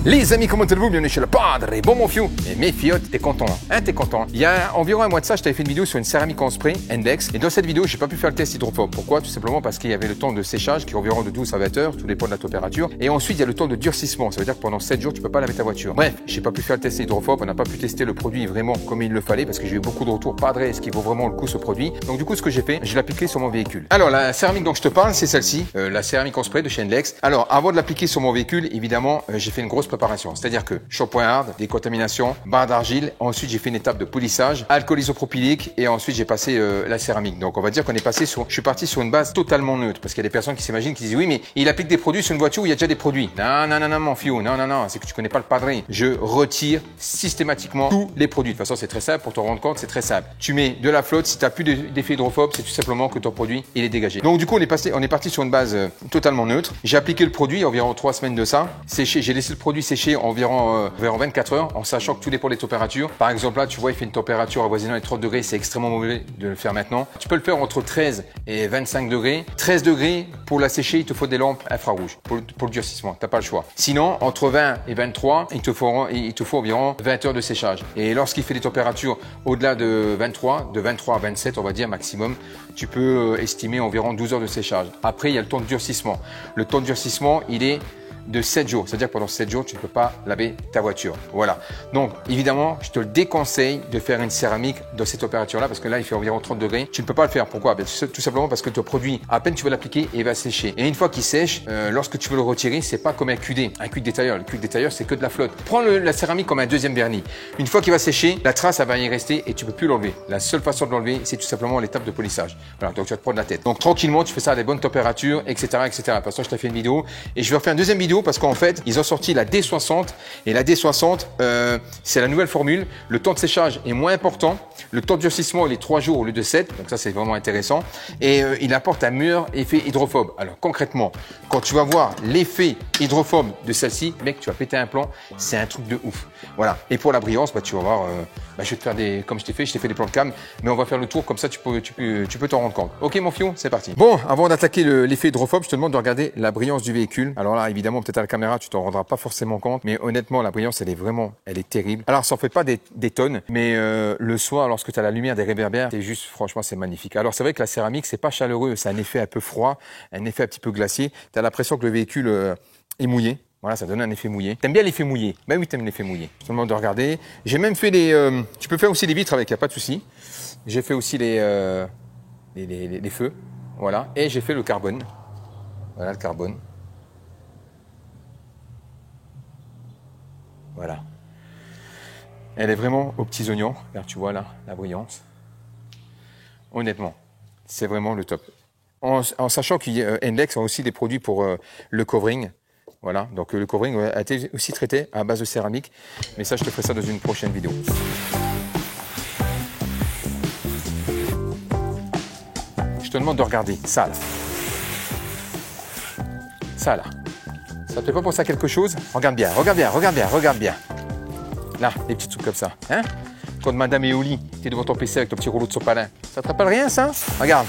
Les amis, comment allez-vous? Bienvenue chez le Padre. Bon mon fiou. Et mes fiottes, t'es content, hein? T'es content. Il y a environ un mois de ça, je t'avais fait une vidéo sur une céramique en spray Index. Et dans cette vidéo, j'ai pas pu faire le test hydrophobe. Pourquoi? Tout simplement parce qu'il y avait le temps de séchage qui est environ de 12 à 20 heures, tout dépend de la température. Et ensuite, il y a le temps de durcissement. Ça veut dire que pendant 7 jours, tu peux pas laver ta voiture. Bref, j'ai pas pu faire le test hydrophobe. On n'a pas pu tester le produit vraiment comme il le fallait parce que j'ai eu beaucoup de retours. Padre, est-ce qu'il vaut vraiment le coup ce produit? Donc du coup, ce que j'ai fait, je l'ai appliqué sur mon véhicule. Alors la céramique dont je te parle, c'est celle-ci, la céramique en spray de chez Index. Alors avant de l'appliquer sur mon véhicule, évidemment, j'ai fait une grosse préparation. C'est-à-dire que shampoing hard, décontamination, barre d'argile. Ensuite, j'ai fait une étape de polissage, alcool isopropylique et ensuite j'ai passé la céramique. Donc on va dire qu'on est passé sur, je suis parti sur une base totalement neutre parce qu'il y a des personnes qui s'imaginent, qui disent oui, mais il applique des produits sur une voiture où il y a déjà des produits. Non, non, non, non, mon fiou, non, non, non, c'est que tu connais pas le Padre. Je retire systématiquement tous les produits. De toute façon, c'est très simple pour te rendre compte, c'est très simple. Tu mets de la flotte, si tu n'as plus d'effet hydrophobe, c'est tout simplement que ton produit il est dégagé. Donc du coup, on est parti sur une base totalement neutre. J'ai appliqué le produit environ 3 semaines de ça. Séché, j'ai laissé le produit sécher environ 24 heures, en sachant que tout dépend des températures. Par exemple, là, tu vois, il fait une température avoisinant les 30 degrés, c'est extrêmement mauvais de le faire maintenant. Tu peux le faire entre 13 et 25 degrés. 13 degrés, pour la sécher, il te faut des lampes infrarouges pour le durcissement. T'as pas le choix. Sinon, entre 20 et 23, il te faut environ 20 heures de séchage. Et lorsqu'il fait des températures au-delà de 23, de 23 à 27, on va dire maximum, tu peux estimer environ 12 heures de séchage. Après, il y a le temps de durcissement. Le temps de durcissement, il est de 7 jours. C'est-à-dire que pendant 7 jours, tu ne peux pas laver ta voiture. Voilà. Donc, évidemment, je te le déconseille de faire une céramique dans cette température-là parce que là, il fait environ 30 degrés. Tu ne peux pas le faire. Pourquoi? Tout simplement parce que ton produit, à peine tu vas l'appliquer, il va sécher. Et une fois qu'il sèche, lorsque tu veux le retirer, c'est pas comme un QD détailleur. Le QD détailleur, c'est que de la flotte. Prends la céramique comme un deuxième vernis. Une fois qu'il va sécher, la trace, elle va y rester et tu peux plus l'enlever. La seule façon de l'enlever, c'est tout simplement l'étape de polissage. Voilà. Donc, tu vas te prendre la tête. Donc, tranquillement, tu fais ça à des bonnes températures, etc., etc. De toute façon, je t'ai fait une vidéo et je vais refaire une deuxième vidéo parce qu'en fait, ils ont sorti la D60 et la D60, c'est la nouvelle formule. Le temps de séchage est moins important. Le temps de durcissement, il est 3 jours au lieu de 7. Donc ça, c'est vraiment intéressant. Et il apporte un meilleur effet hydrophobe. Alors concrètement, quand tu vas voir l'effet hydrophobe de celle-ci, mec, tu vas péter un plomb. C'est un truc de ouf. Voilà. Et pour la brillance, tu vas voir, je vais te faire comme je t'ai fait des plans de cam, mais on va faire le tour, comme ça tu peux t'en rendre compte. Ok mon fion, c'est parti. Bon, avant d'attaquer l'effet hydrophobe, je te demande de regarder la brillance du véhicule. Alors là, évidemment, peut-être à la caméra, tu t'en rendras pas forcément compte, mais honnêtement, la brillance, elle est terrible. Alors, ça en fait pas des tonnes, mais le soir, lorsque tu as la lumière des réverbères, c'est juste, franchement, c'est magnifique. Alors, c'est vrai que la céramique, c'est pas chaleureux, c'est un effet un peu froid, un effet un petit peu glacier. Tu as l'impression que le véhicule est mouillé. Voilà, ça donne un effet mouillé. T'aimes bien l'effet mouillé? Ben oui, t'aimes l'effet mouillé. Je te demande de regarder. J'ai même fait tu peux faire aussi les vitres avec, y a pas de souci. J'ai fait aussi les feux. Voilà. Et j'ai fait le carbone. Voilà, le carbone. Voilà. Elle est vraiment aux petits oignons. Regarde, tu vois là, la brillance. Honnêtement, c'est vraiment le top. En sachant qu'Index a aussi des produits pour le covering. Voilà, donc le covering a été aussi traité à base de céramique. Mais ça, je te ferai ça dans une prochaine vidéo. Je te demande de regarder ça là. Ça là. Ça te fait pas penser à quelque chose? Regarde bien, regarde bien, regarde bien, regarde bien. Là, des petits trucs comme ça. Hein? Quand madame est au lit, t'es devant ton PC avec ton petit rouleau de sopalin. Ça te rappelle rien, ça? Regarde.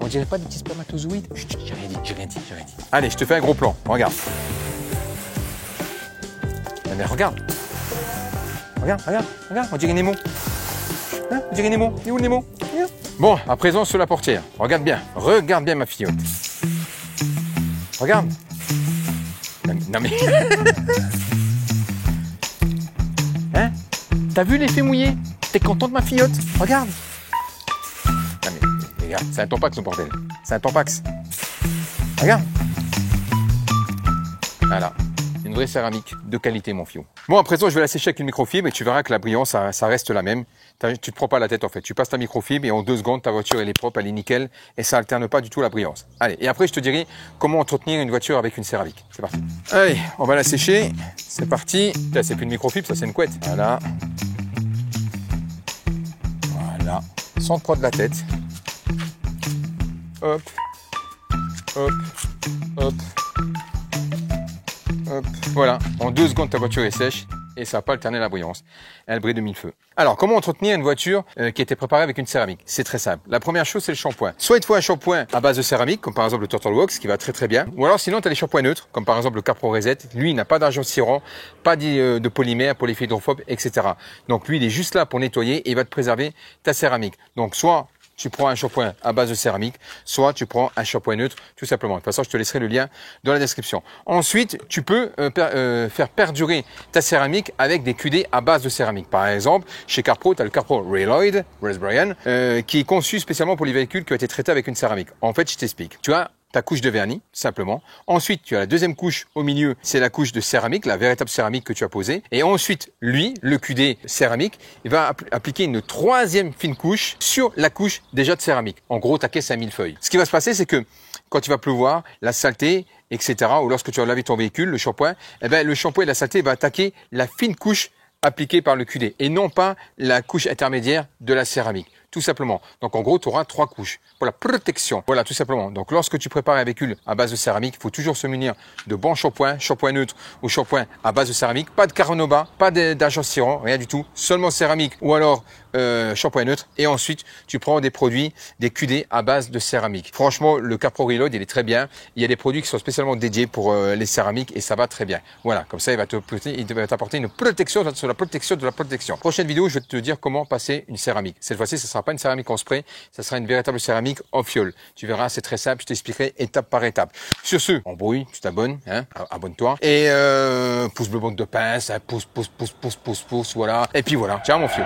On dirait pas des petits spermatozoïdes? Chut, j'ai rien dit, j'ai rien dit, j'ai rien dit. Allez, je te fais un gros plan. Regarde. Mais regarde. Regarde, regarde, regarde. On dirait Nemo. Hein? On dirait Nemo. Il est où le Nemo? Bon, à présent, sur la portière. Regarde bien ma filleotte. Regarde. Non mais... Hein? T'as vu l'effet mouillé? T'es content de ma filleotte? Regarde. Non mais, regarde, c'est un Tampax, ce bordel. C'est un Tampax. Regarde. Voilà. Une vraie céramique de qualité, mon fiou. Bon, à présent, je vais la sécher avec une microfibre et tu verras que la brillance, ça reste la même. Tu te prends pas la tête, en fait. Tu passes ta microfibre et en 2 secondes, ta voiture, elle est propre, elle est nickel et ça alterne pas du tout la brillance. Allez, et après, je te dirai comment entretenir une voiture avec une céramique. C'est parti. Allez, on va la sécher. C'est parti. C'est plus une microfibre, ça, c'est une couette. Voilà. Voilà. Sans te prendre la tête. Hop. Hop. Hop. Hop. Voilà, en 2 secondes ta voiture est sèche et ça va pas alterner la brillance. Elle brille de mille feux. Alors, comment entretenir une voiture qui a été préparée avec une céramique? C'est très simple. La première chose, c'est le shampoing. Soit il te faut un shampoing à base de céramique, comme par exemple le Turtle Wax, qui va très très bien. Ou alors sinon, tu as les shampoings neutres, comme par exemple le Capro Reset. Lui, il n'a pas d'agent cirant, pas de polymère, polyfil hydrophobe, etc. Donc lui, il est juste là pour nettoyer et il va te préserver ta céramique. Donc soit tu prends un shampoing à base de céramique, soit tu prends un shampoing neutre, tout simplement. De toute façon, je te laisserai le lien dans la description. Ensuite, tu peux faire perdurer ta céramique avec des QD à base de céramique. Par exemple, chez CarPro, tu as le CarPro Rayloid, Raspberry, qui est conçu spécialement pour les véhicules qui ont été traités avec une céramique. En fait, je t'explique. Tu as ta couche de vernis, simplement. Ensuite, tu as la deuxième couche au milieu, c'est la couche de céramique, la véritable céramique que tu as posée. Et ensuite, lui, le QD céramique, il va appliquer une troisième fine couche sur la couche déjà de céramique. En gros, ta caisse à millefeuilles. Ce qui va se passer, c'est que quand il va pleuvoir, la saleté, etc., ou lorsque tu vas laver ton véhicule, le shampoing, eh ben, le shampoing et la saleté va attaquer la fine couche appliquée par le QD et non pas la couche intermédiaire de la céramique. Tout simplement. Donc en gros, tu auras 3 couches pour la protection. Voilà, tout simplement. Donc lorsque tu prépares un véhicule à base de céramique, il faut toujours se munir de bons shampoings, shampoing neutre ou shampoing à base de céramique. Pas de Caronova, pas d'agent cirant, rien du tout. Seulement céramique ou alors shampoing neutre. Et ensuite, tu prends des produits, des QD à base de céramique. Franchement, le Capro Reload, il est très bien. Il y a des produits qui sont spécialement dédiés pour les céramiques et ça va très bien. Voilà, comme ça, il va t'apporter une protection sur la protection de la protection. Prochaine vidéo, je vais te dire comment passer une céramique. Cette fois-ci, ça sera pas une céramique en spray, ça sera une véritable céramique off fuel. Tu verras, c'est très simple, je t'expliquerai étape par étape. Sur ce, embrouille, tu t'abonnes, hein, abonne-toi. Et pouce bleu, bande de pince, pouce, voilà. Et puis voilà, ciao mon fieu.